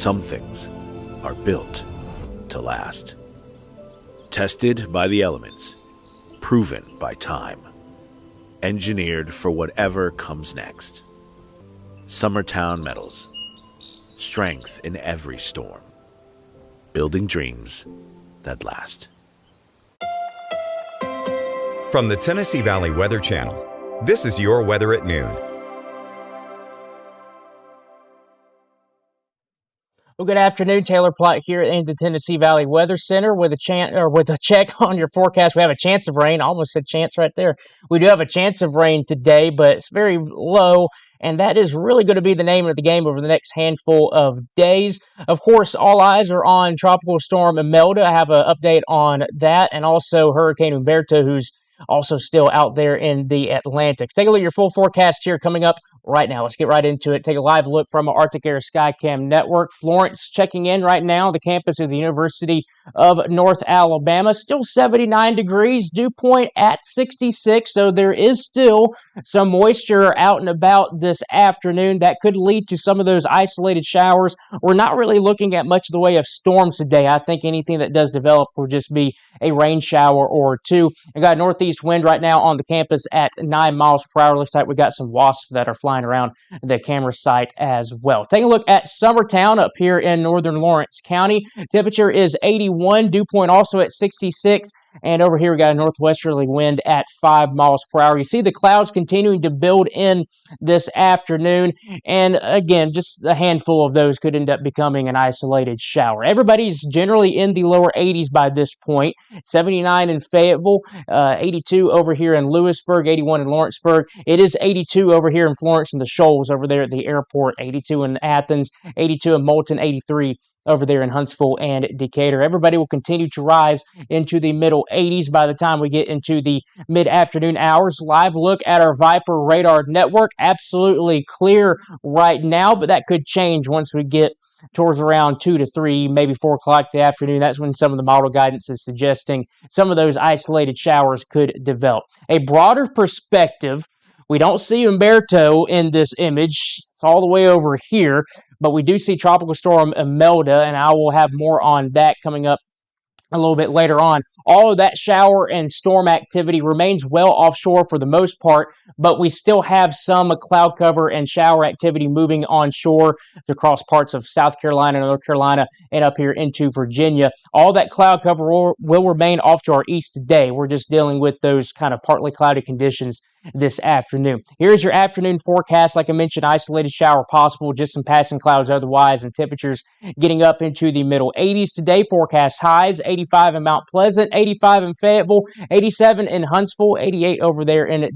Some things are built to last. Tested by the elements, proven by time, engineered for whatever comes next. Summertown Metals. Strength in every storm. Building dreams that last. From the Tennessee Valley Weather Channel, this is your weather at noon. Well, good afternoon. Taylor Plott here in the Tennessee Valley Weather Center with a check on your forecast. We have a chance of rain. I almost said chance right there. We do have a chance of rain today, but it's very low, and that is really going to be the name of the game over the next handful of days. Of course, all eyes are on Tropical Storm Imelda. I have an update on that, and also Hurricane Humberto, who's also still out there in the Atlantic. Take a look at your full forecast here coming up right now. Let's get right into it. Take a live look from our Arctic Air Skycam network. Florence checking in right now, the campus of the University of North Alabama. Still 79 degrees, dew point at 66, so there is still some moisture out and about this afternoon that could lead to some of those isolated showers. We're not really looking at much of the way of storms today. I think anything that does develop will just be a rain shower or two. I got a northeast wind right now on the campus at 9 miles per hour. Looks like we got some wasps that are flying around the camera site as well. Taking a look at Summertown up here in northern Lawrence County. Temperature is 81, dew point also at 66. And over here, we got a northwesterly wind at 5 miles per hour. You see the clouds continuing to build in this afternoon. And again, just a handful of those could end up becoming an isolated shower. Everybody's generally in the lower 80s by this point. 79 in Fayetteville, 82 over here in Lewisburg, 81 in Lawrenceburg. It is 82 over here in Florence and the Shoals over there at the airport, 82 in Athens, 82 in Moulton, 83 over there in Huntsville and Decatur. Everybody will continue to rise into the middle 80s by the time we get into the mid-afternoon hours. Live look at our Viper radar network. Absolutely clear right now, but that could change once we get towards around 2 to 3, maybe 4 o'clock in the afternoon. That's when some of the model guidance is suggesting some of those isolated showers could develop. A broader perspective, we don't see Humberto in this image. It's all the way over here, but we do see Tropical Storm Imelda, and I will have more on that coming up a little bit later on. All of that shower and storm activity remains well offshore for the most part, but we still have some cloud cover and shower activity moving onshore across parts of South Carolina, North Carolina, and up here into Virginia. All that cloud cover will remain off to our east today. We're just dealing with those kind of partly cloudy conditions this afternoon. Here's your afternoon forecast. Like I mentioned, isolated shower possible, just some passing clouds otherwise, and temperatures getting up into the middle 80s today. Forecast highs, 85 in Mount Pleasant, 85 in Fayetteville, 87 in Huntsville, 88 over there in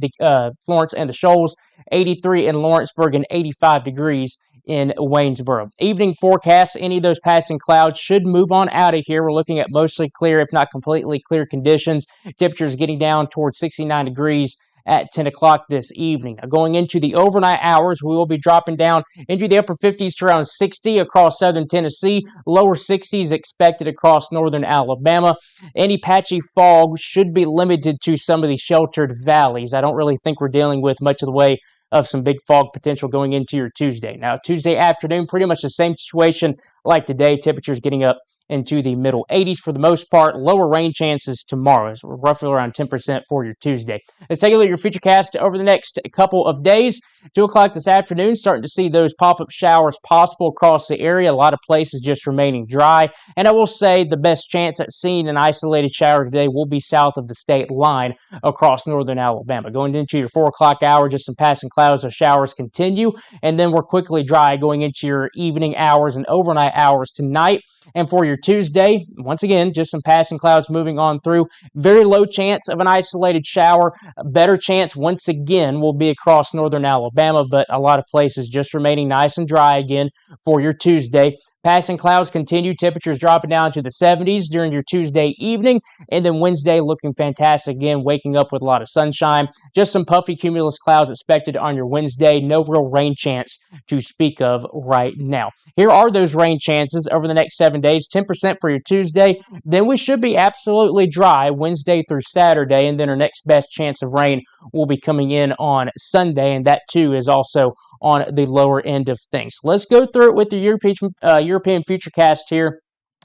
Florence and the Shoals, 83 in Lawrenceburg, and 85 degrees in Waynesboro. Evening forecast, any of those passing clouds should move on out of here. We're looking at mostly clear, if not completely clear conditions. Temperatures getting down towards 69 degrees at 10 o'clock this evening. Now, going into the overnight hours, we will be dropping down into the upper 50s to around 60 across southern Tennessee, lower 60s expected across northern Alabama. Any patchy fog should be limited to some of the sheltered valleys. I don't really think we're dealing with much of the way of some big fog potential going into your Tuesday. Now, Tuesday afternoon, pretty much the same situation like today. Temperatures getting up into the middle 80s for the most part. Lower rain chances tomorrow. So roughly around 10% for your Tuesday. Let's take a look at your futurecast over the next couple of days. 2 o'clock this afternoon, starting to see those pop-up showers possible across the area. A lot of places just remaining dry. And I will say the best chance at seeing an isolated shower today will be south of the state line across northern Alabama. Going into your 4 o'clock hour, just some passing clouds. Those showers continue. And then we're quickly dry going into your evening hours and overnight hours tonight. And for your Tuesday, once again, just some passing clouds moving on through. Very low chance of an isolated shower. A better chance, once again, will be across northern Alabama, but a lot of places just remaining nice and dry again for your Tuesday. Passing clouds continue. Temperatures dropping down to the 70s during your Tuesday evening. And then Wednesday looking fantastic again, waking up with a lot of sunshine. Just some puffy cumulus clouds expected on your Wednesday. No real rain chance to speak of right now. Here are those rain chances over the next 7 days. 10% for your Tuesday. Then we should be absolutely dry Wednesday through Saturday. And then our next best chance of rain will be coming in on Sunday. And that too is also on the lower end of things. Let's go through it with the European Futurecast here.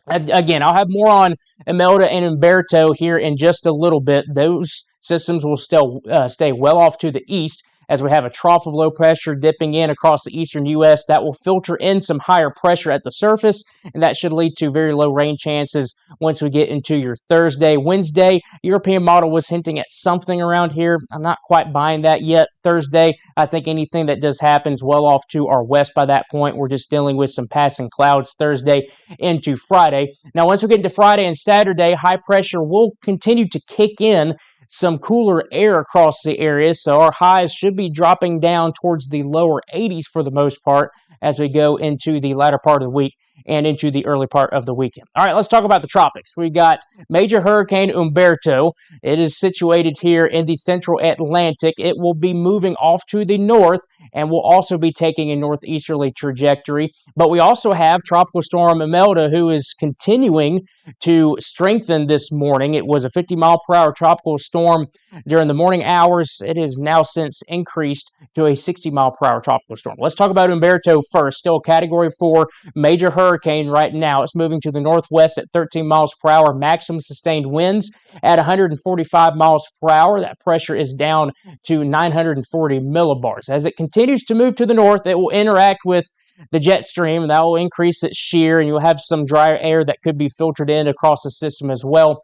Again, I'll have more on Imelda and Umberto here in just a little bit. Those systems will still stay well off to the east as we have a trough of low pressure dipping in across the eastern U.S. That will filter in some higher pressure at the surface, and that should lead to very low rain chances once we get into your Thursday. Wednesday, European model was hinting at something around here. I'm not quite buying that yet. Thursday, I think anything that does happen is well off to our west by that point. We're just dealing with some passing clouds Thursday into Friday. Now, once we get into Friday and Saturday, high pressure will continue to kick in some cooler air across the area, so our highs should be dropping down towards the lower 80s for the most part as we go into the latter part of the week and into the early part of the weekend. All right, let's talk about the tropics. We got Major Hurricane Umberto. It is situated here in the central Atlantic. It will be moving off to the north and will also be taking a northeasterly trajectory. But we also have Tropical Storm Imelda, who is continuing to strengthen this morning. It was a 50-mile-per-hour tropical storm during the morning hours. It has now since increased to a 60-mile-per-hour tropical storm. Let's talk about Umberto first. Still a Category 4 major hurricane right now. It's moving to the northwest at 13 miles per hour, maximum sustained winds at 145 miles per hour. That pressure is down to 940 millibars. As it continues to move to the north, it will interact with the jet stream, and that will increase its shear, and you'll have some drier air that could be filtered in across the system as well.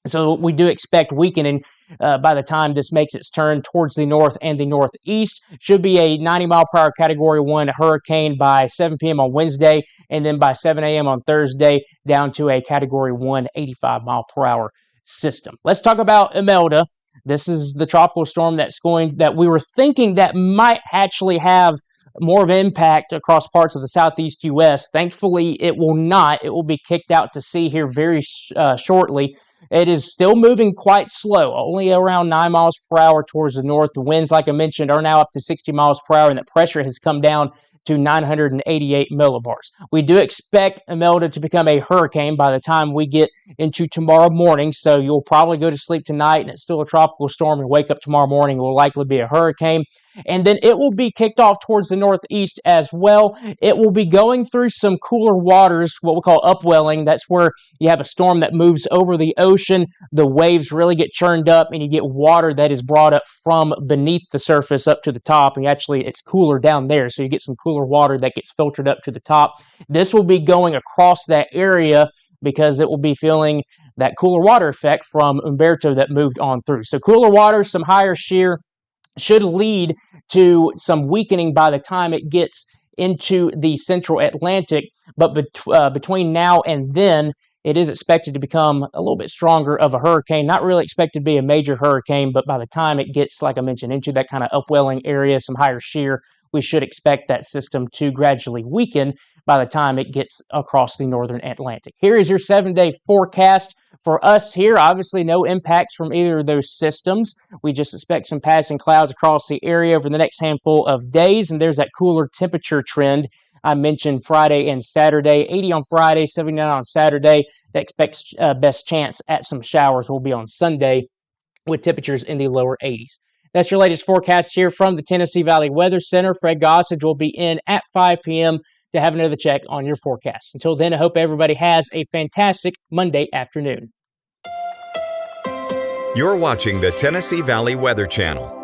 So we do expect weakening by the time this makes its turn towards the north and the northeast. Should be a 90-mile-per-hour Category 1 hurricane by 7 p.m. on Wednesday, and then by 7 a.m. on Thursday, down to a Category 1 85-mile-per-hour system. Let's talk about Imelda. This is the tropical storm that we were thinking that might actually have more of an impact across parts of the southeast U.S. Thankfully, it will not. It will be kicked out to sea here very shortly. It is still moving quite slow, only around 9 miles per hour towards the north. The winds, like I mentioned, are now up to 60 miles per hour, and the pressure has come down to 988 millibars. We do expect Imelda to become a hurricane by the time we get into tomorrow morning, so you'll probably go to sleep tonight and it's still a tropical storm, and wake up tomorrow morning, it will likely be a hurricane. And then it will be kicked off towards the northeast as well. It will be going through some cooler waters, what we call upwelling. That's where you have a storm that moves over the ocean. The waves really get churned up, and you get water that is brought up from beneath the surface up to the top. And actually, it's cooler down there, so you get some cooler water that gets filtered up to the top. This will be going across that area because it will be feeling that cooler water effect from Umberto that moved on through. So cooler water, some higher shear, should lead to some weakening by the time it gets into the central Atlantic. But between now and then, it is expected to become a little bit stronger of a hurricane. Not really expected to be a major hurricane, but by the time it gets, like I mentioned, into that kind of upwelling area, some higher shear, we should expect that system to gradually weaken by the time it gets across the northern Atlantic. Here is your 7-day forecast. For us here, obviously no impacts from either of those systems. We just expect some passing clouds across the area over the next handful of days, and there's that cooler temperature trend I mentioned Friday and Saturday. 80 on Friday, 79 on Saturday. The best chance at some showers will be on Sunday with temperatures in the lower 80s. That's your latest forecast here from the Tennessee Valley Weather Center. Fred Gossage will be in at 5 p.m. to have another check on your forecast. Until then, I hope everybody has a fantastic Monday afternoon. You're watching the Tennessee Valley Weather Channel.